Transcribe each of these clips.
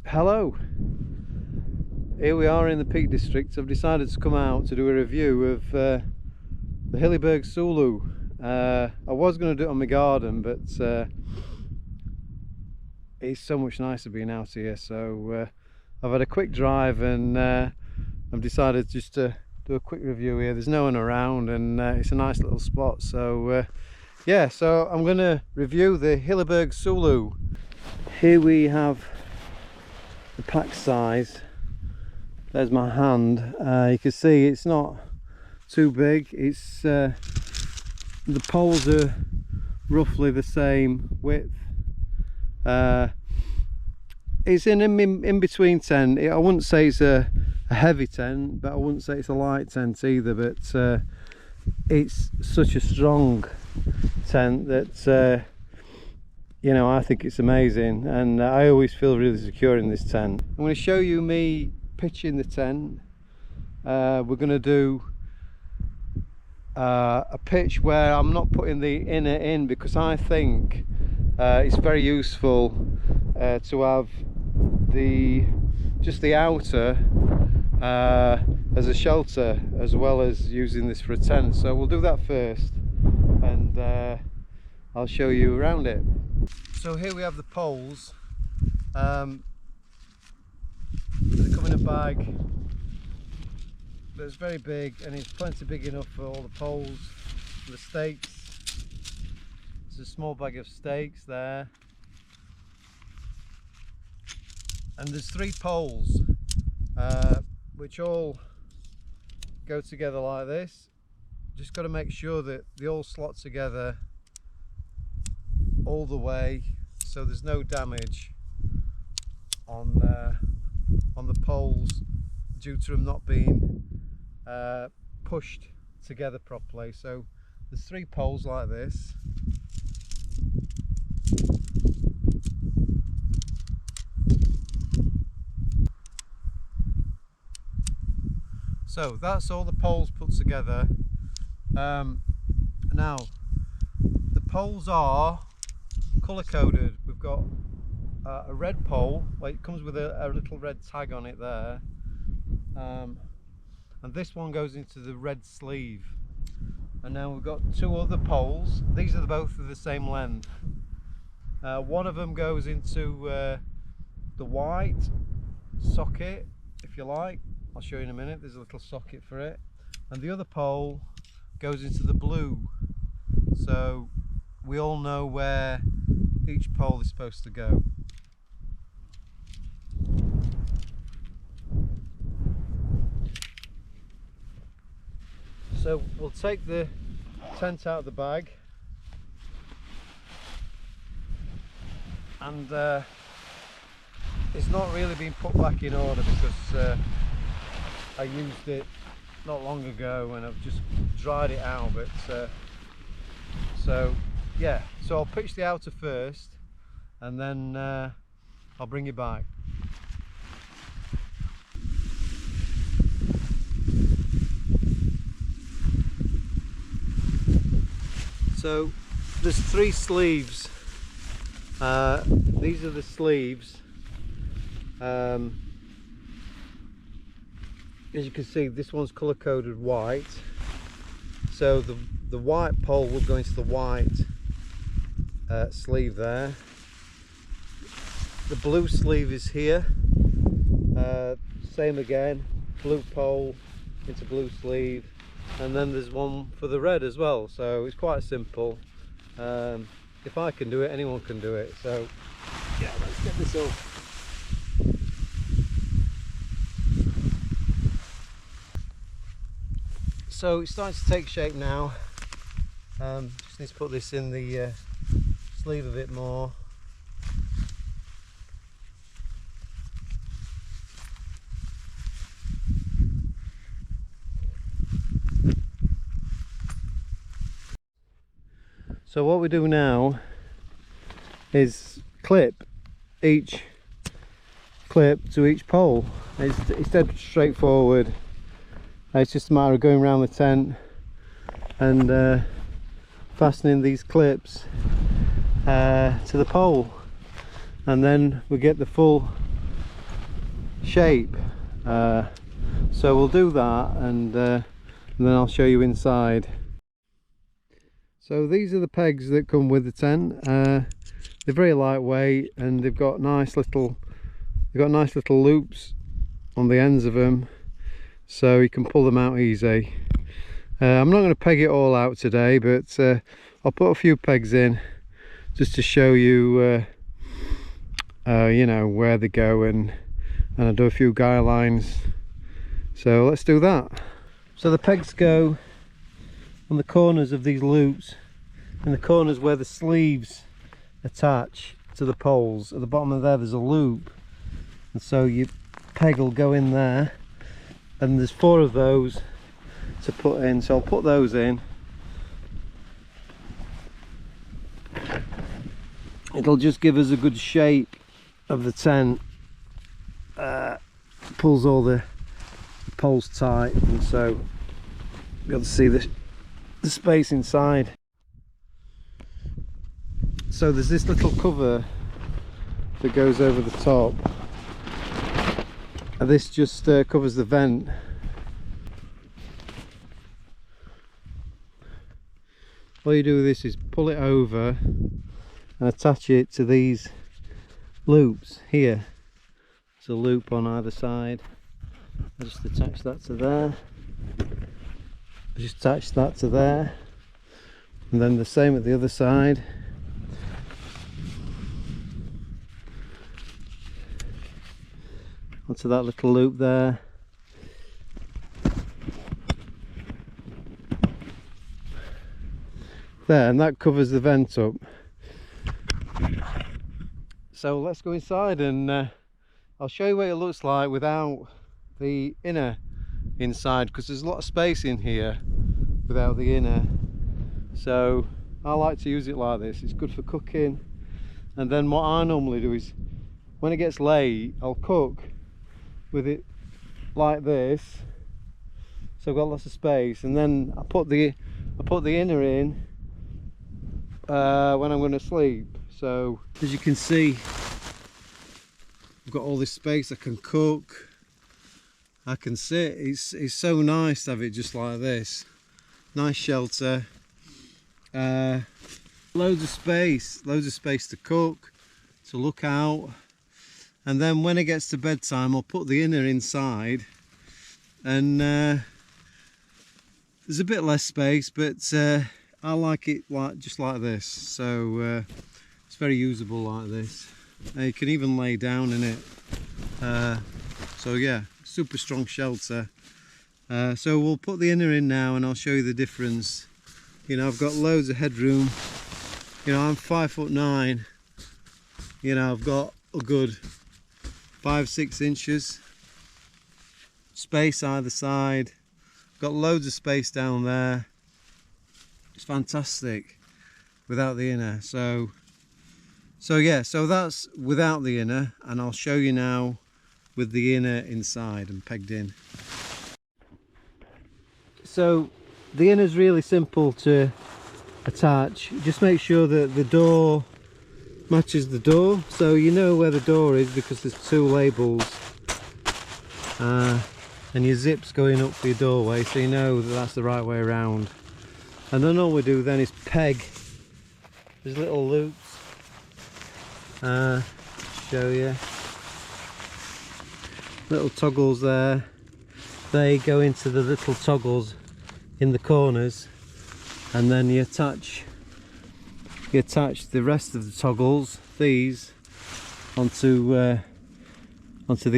Hello, here we are in the Peak District. I've decided to come out to do a review of the Hilleberg Soulo. I was going to do it on my garden, but it's so much nicer being out here, so I've had a quick drive and I've decided just to do a quick review here. There's no one around and it's a nice little spot, so yeah, so I'm going to review the Hilleberg Soulo. Here we have the pack size. There's my hand. You can see it's not too big. It's the poles are roughly the same width. It's an in between tent. I wouldn't say it's a heavy tent, but I wouldn't say it's a light tent either, but it's such a strong tent that you know, I think it's amazing, and I always feel really secure in this tent. I'm going to show you me pitching the tent. We're going to do a pitch where I'm not putting the inner in, because I think it's very useful to have just the outer as a shelter, as well as using this for a tent. So we'll do that first, and I'll show you around it. So here we have the poles. They come in a bag that's very big, and it's plenty big enough for all the poles. The stakes, there's a small bag of stakes there, and there's 3 poles which all go together like this. Just got to make sure that they all slot together all the way, so there's no damage on the poles due to them not being pushed together properly. So there's 3 poles like this. So that's all the poles put together. Now the poles are colour coded. We've got a red pole, well, it comes with a little red tag on it there, and this one goes into the red sleeve. And now we've got 2 other poles. These are both of the same length. One of them goes into the white socket, if you like. I'll show you in a minute. There's a little socket for it, and the other pole goes into the blue, so we all know where each pole is supposed to go. So we'll take the tent out of the bag, and it's not really been put back in order because I used it not long ago and I've just dried it out, but so yeah, so I'll pitch the outer first and then I'll bring you back. So there's 3 sleeves. These are the sleeves. As you can see, this one's colour coded white, so the white pole will go into the white sleeve there. The blue sleeve is here, same again, blue pole into blue sleeve, and then there's one for the red as well. So it's quite simple. If I can do it, anyone can do it. So yeah, let's get this up. So it's starting to take shape now. Just need to put this in the sleeve a bit more. So what we do now is clip each clip to each pole. It's dead straightforward. It's just a matter of going around the tent and fastening these clips to the pole, and then we get the full shape. So we'll do that, and then I'll show you inside. So these are the pegs that come with the tent. They're very lightweight, and they've got nice little loops on the ends of them, so you can pull them out easy. I'm not going to peg it all out today, but I'll put a few pegs in just to show you you know, where they go, and I'll do a few guy lines. So let's do that. So the pegs go on the corners of these loops, in the corners where the sleeves attach to the poles. At the bottom of there's a loop, and so your peg will go in there, and there's 4 of those to put in, so I'll put those in. It'll just give us a good shape of the tent, pulls all the poles tight, and so you'll be able to see the space inside. So there's this little cover that goes over the top, and this just covers the vent. All you do with this is pull it over and attach it to these loops here. There's a loop on either side. I just attach that to there, I just attach that to there, and then the same at the other side. Onto that little loop there. There, and that covers the vent up. So let's go inside, and I'll show you what it looks like without the inner inside, because there's a lot of space in here without the inner. So I like to use it like this. It's good for cooking. And then what I normally do is, when it gets late, I'll cook with it like this, so I've got lots of space, and then I put the inner in when I'm going to sleep. So as you can see, I've got all this space. I can cook, I can sit. It's so nice to have it just like this. Nice shelter, loads of space to cook, to look out. And then when it gets to bedtime, I'll put the inner inside, and there's a bit less space, but I like it just like this. So it's very usable like this. You can even lay down in it. So yeah, super strong shelter. So we'll put the inner in now, and I'll show you the difference. You know, I've got loads of headroom. You know, I'm 5'9". You know, I've got a good 5-6 inches space either side. Got loads of space down there. It's fantastic without the inner. So yeah, so that's without the inner, and I'll show you now with the inner inside and pegged in. So the inner is really simple to attach. Just make sure that the door matches the door, so you know where the door is because there's 2 labels, and your zip's going up for your doorway, so you know that that's the right way around. And then all we do then is peg these little loops. Show you little toggles there. They go into the little toggles in the corners, and then you attach the rest of the toggles, these, onto the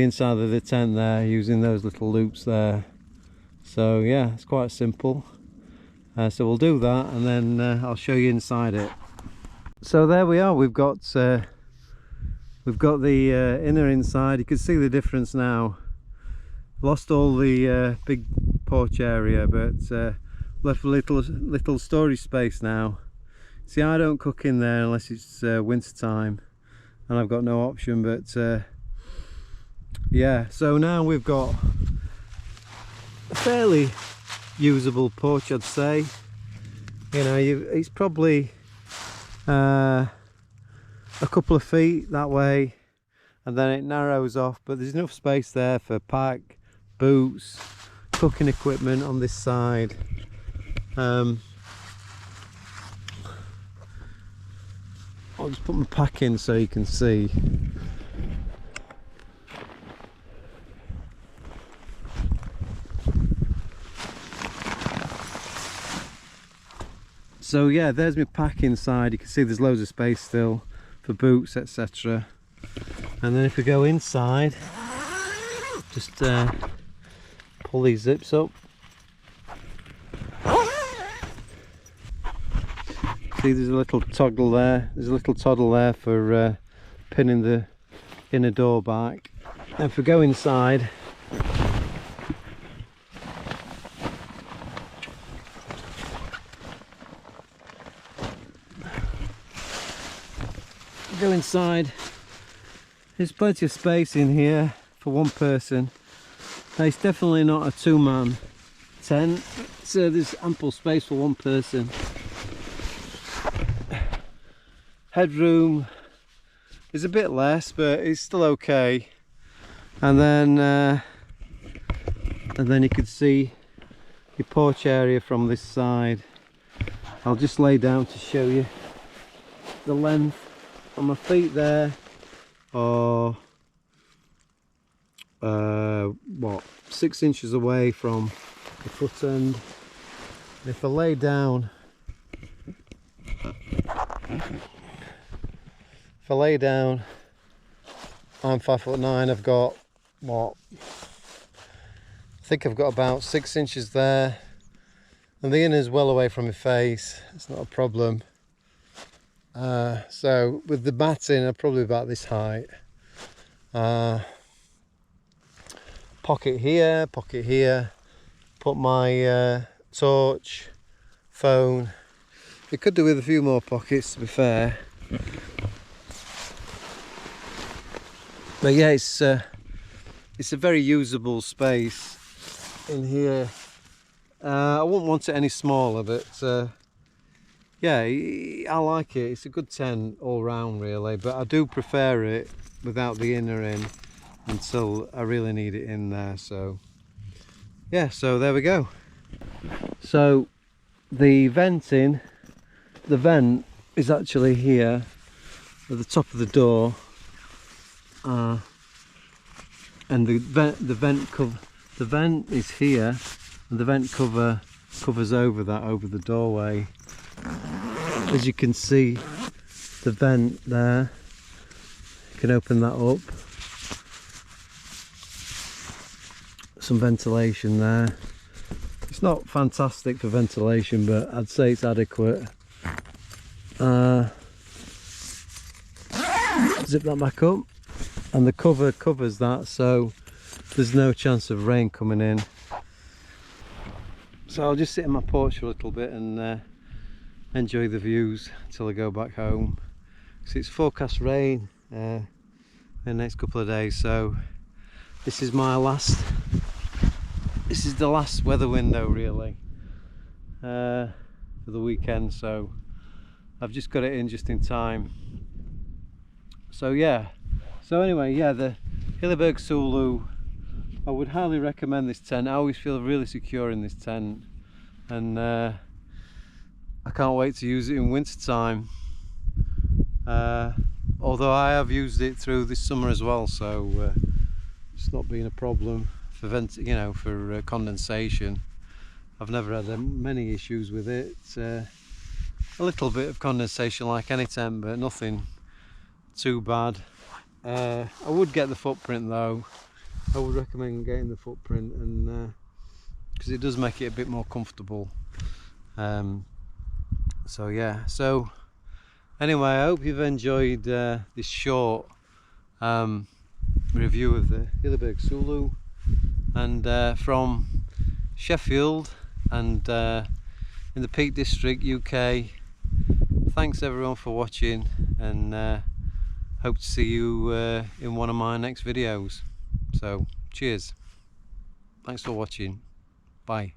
inside of the tent there, using those little loops there. So yeah, it's quite simple. So we'll do that, and then I'll show you inside it. So there we are. We've got the inner inside. You can see the difference now. Lost all the big porch area, but left a little storage space now. See, I don't cook in there unless it's winter time, and I've got no option. But yeah, so now we've got a fairly usable porch, I'd say. You know, it's probably a couple of feet that way, and then it narrows off, but there's enough space there for pack, boots, cooking equipment on this side. I'll just put my pack in so you can see. So yeah, there's my pack inside. You can see there's loads of space still for boots, etc. And then if we go inside, just pull these zips up. See, there's a little toggle there. There's a little toddle there for pinning the inner door back. And if we go inside, there's plenty of space in here for one person. Now, it's definitely not a two-man tent, so there's ample space for one person. Headroom is a bit less, but it's still okay. And then you can see your porch area from this side. I'll just lay down to show you the length on my feet there. Or what, 6 inches away from the foot end. And if I lay down, I'm 5'9". I've got what, I think I've got about 6 inches there, and the inner's well away from my face. It's not a problem. So with the matting, I'm probably about this height. Pocket here, put my torch, phone. You could do with a few more pockets, to be fair. But yeah, it's a very usable space in here. I wouldn't want it any smaller, but yeah, I like it. It's a good tent all round, really, but I do prefer it without the inner in until I really need it in there. So yeah, so there we go. So the vent is actually here at the top of the door, and the vent is here, and the vent cover covers over the doorway. As you can see, the vent there, you can open that up. Some ventilation there. It's not fantastic for ventilation, but I'd say it's adequate. Zip that back up, and the cover covers that, so there's no chance of rain coming in. So I'll just sit in my porch for a little bit and enjoy the views until I go back home. So it's forecast rain in the next couple of days, so this is the last weather window, really, for the weekend. So I've just got it in just in time. So yeah, so anyway, yeah, the Hilleberg Soulo, I would highly recommend this tent. I always feel really secure in this tent, and I can't wait to use it in winter time. Although I have used it through this summer as well, so it's not been a problem for for condensation. I've never had many issues with it. A little bit of condensation like any tent, but nothing too bad. I would get the footprint though. I would recommend getting the footprint, and because it does make it a bit more comfortable. So yeah, so anyway, I hope you've enjoyed this short review of the Hilleberg Soulo, and from Sheffield and in the Peak District, UK. Thanks everyone for watching, and hope to see you in one of my next videos. So cheers, thanks for watching, bye.